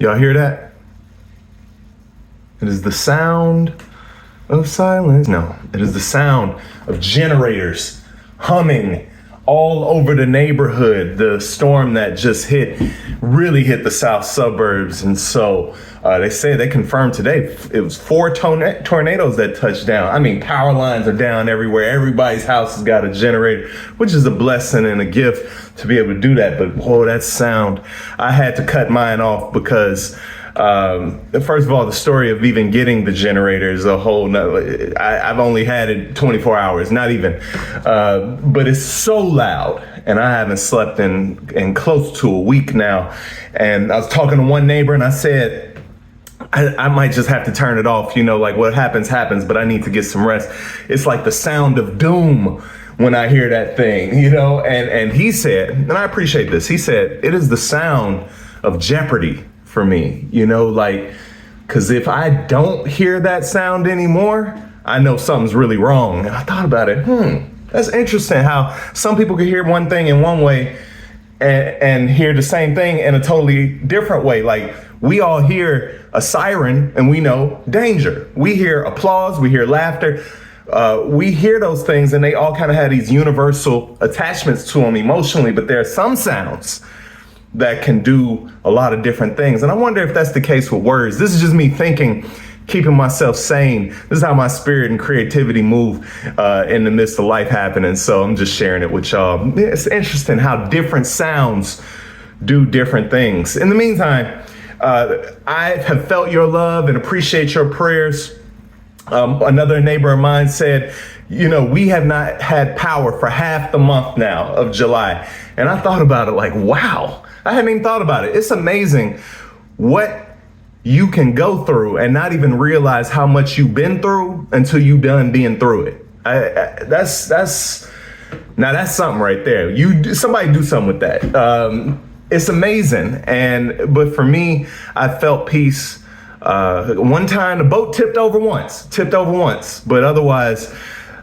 Y'all hear that? It is the sound of silence. No, it is the sound of generators humming all over the neighborhood. The storm that just really hit the south suburbs. And so they confirmed today it was 4 tornadoes that touched down. I mean, power lines are down everywhere. Everybody's house has got a generator, which is a blessing and a gift to be able to do that. But whoa, that sound, I had to cut mine off because first of all, the story of even getting the generator is a whole nother. I've only had it 24 hours, not even. But it's so loud, and I haven't slept in close to a week now. And I was talking to one neighbor, and I said, I might just have to turn it off. You know, like what happens, but I need to get some rest. It's like the sound of doom when I hear that thing, you know. And he said, and I appreciate this, he said, it is the sound of jeopardy for me, you know, like, because if I don't hear that sound anymore, I know something's really wrong. And I thought about it. That's interesting how some people can hear one thing in one way and hear the same thing in a totally different way. Like, we all hear a siren and we know danger. We hear applause, we hear laughter. We hear those things and they all kind of have these universal attachments to them emotionally, but there are some sounds that can do a lot of different things. And I wonder if that's the case with words. This is just me thinking, keeping myself sane. This is how my spirit and creativity move in the midst of life happening. So I'm just sharing it with y'all. It's interesting how different sounds do different things. In the meantime, I have felt your love and appreciate your prayers. Another neighbor of mine said, you know, we have not had power for half the month now of July. And I thought about it like, wow, I hadn't even thought about it. It's amazing what you can go through and not even realize how much you've been through until you done being through it. That's something right there. Somebody do something with that. It's amazing. But for me, I felt peace. One time the boat tipped over once, but otherwise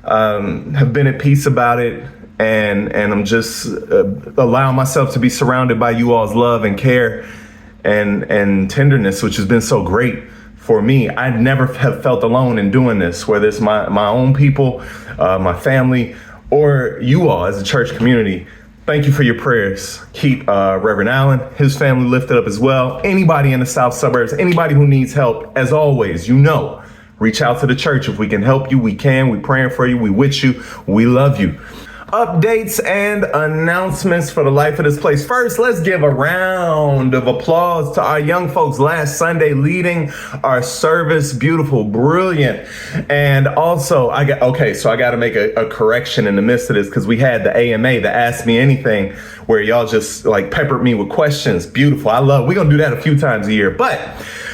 have been at peace about it. And I'm just allowing myself to be surrounded by you all's love and care and tenderness, which has been so great for me. I never have felt alone in doing this, whether it's my own people, my family, or you all as a church community. Thank you for your prayers. Keep Reverend Allen, his family lifted up as well. Anybody in the south suburbs, anybody who needs help, as always, you know, reach out to the church. If we can help you, we can. We're praying for you. We with you. We love you. Updates and announcements for the life of this place. First, let's give a round of applause to our young folks last Sunday leading our service. Beautiful, brilliant. And also, I got to make a correction in the midst of this because we had the AMA, the Ask Me Anything, where y'all just like peppered me with questions. Beautiful. We're going to do that a few times a year. But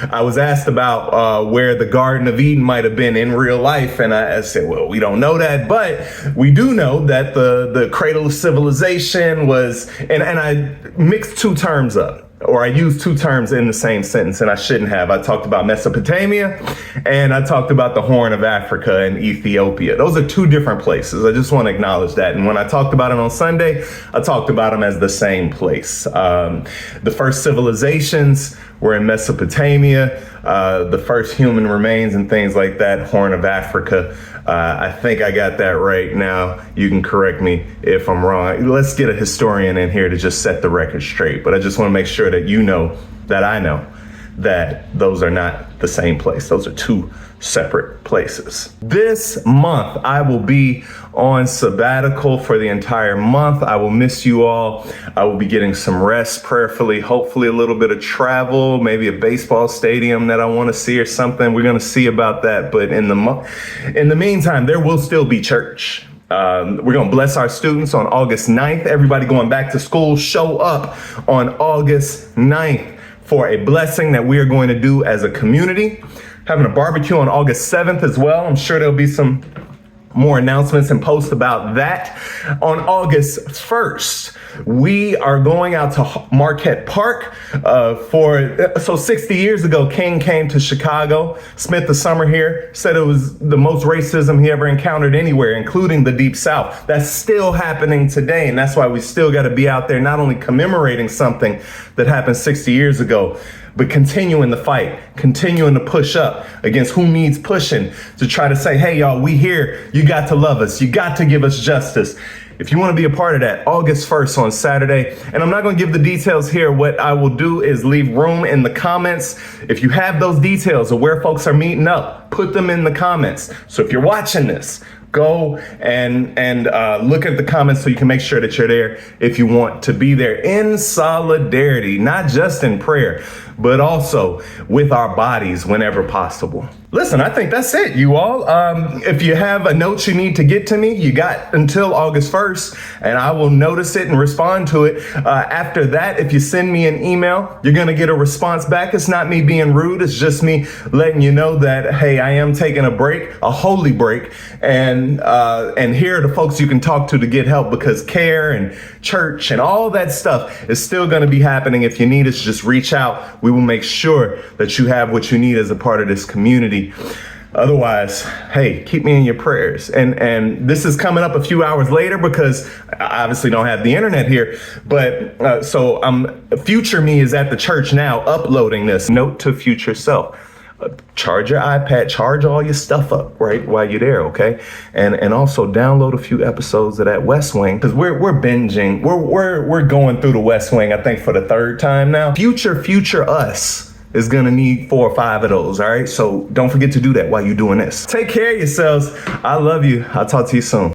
I was asked about where the Garden of Eden might have been in real life. And I said, well, we don't know that, but we do know that the cradle of civilization was, and I mixed two terms up, or I used two terms in the same sentence, and I shouldn't have. I talked about Mesopotamia, and I talked about the Horn of Africa and Ethiopia. Those are two different places. I just want to acknowledge that. And when I talked about it on Sunday, I talked about them as the same place. The first civilizations were in Mesopotamia, the first human remains and things like that, Horn of Africa. I think I got that right. Now you can correct me if I'm wrong. Let's get a historian in here to just set the record straight. But I just want to make sure that you know that I know that those are not the same place. Those are two separate places. This month, I will be on sabbatical for the entire month. I will miss you all. I will be getting some rest, prayerfully, hopefully a little bit of travel, maybe a baseball stadium that I want to see or something. We're going to see about that. But in the meantime, there will still be church. We're going to bless our students on August 9th. Everybody going back to school, show up on August 9th for a blessing that we are going to do as a community. Having a barbecue on August 7th as well. I'm sure there'll be some more announcements and posts about that. On August 1st, we are going out to Marquette Park so 60 years ago, King came to Chicago, spent the summer here, said it was the most racism he ever encountered anywhere, including the Deep South. That's still happening today, and that's why we still got to be out there not only commemorating something that happened 60 years ago, but continuing the fight, continuing to push up against who needs pushing to try to say, hey, y'all, we here. You got to love us. You got to give us justice. If you want to be a part of that, August 1st on Saturday, and I'm not going to give the details here. What I will do is leave room in the comments. If you have those details of where folks are meeting up, put them in the comments. So if you're watching this, go and look at the comments so you can make sure that you're there if you want to be there in solidarity, not just in prayer, but also with our bodies whenever possible. Listen, I think that's it, you all. If you have a note you need to get to me, you got until August 1st, and I will notice it and respond to it. After that, if you send me an email, you're going to get a response back. It's not me being rude. It's just me letting you know that, hey, I am taking a break, a holy break, and here are the folks you can talk to get help, because care and church and all that stuff is still going to be happening. If you need us, just reach out. We will make sure that you have what you need as a part of this community. Otherwise, hey, keep me in your prayers. And this is coming up a few hours later because I obviously don't have the internet here. But so future me is at the church now uploading this. Note to future self. Charge your iPad, charge all your stuff up right while you're there, okay? And also download a few episodes of that West Wing, because we're binging. We're going through the West Wing, I think, for the third time now. Future us is gonna need 4 or 5 of those, all right? So don't forget to do that while you're doing this. Take care of yourselves. I love you. I'll talk to you soon.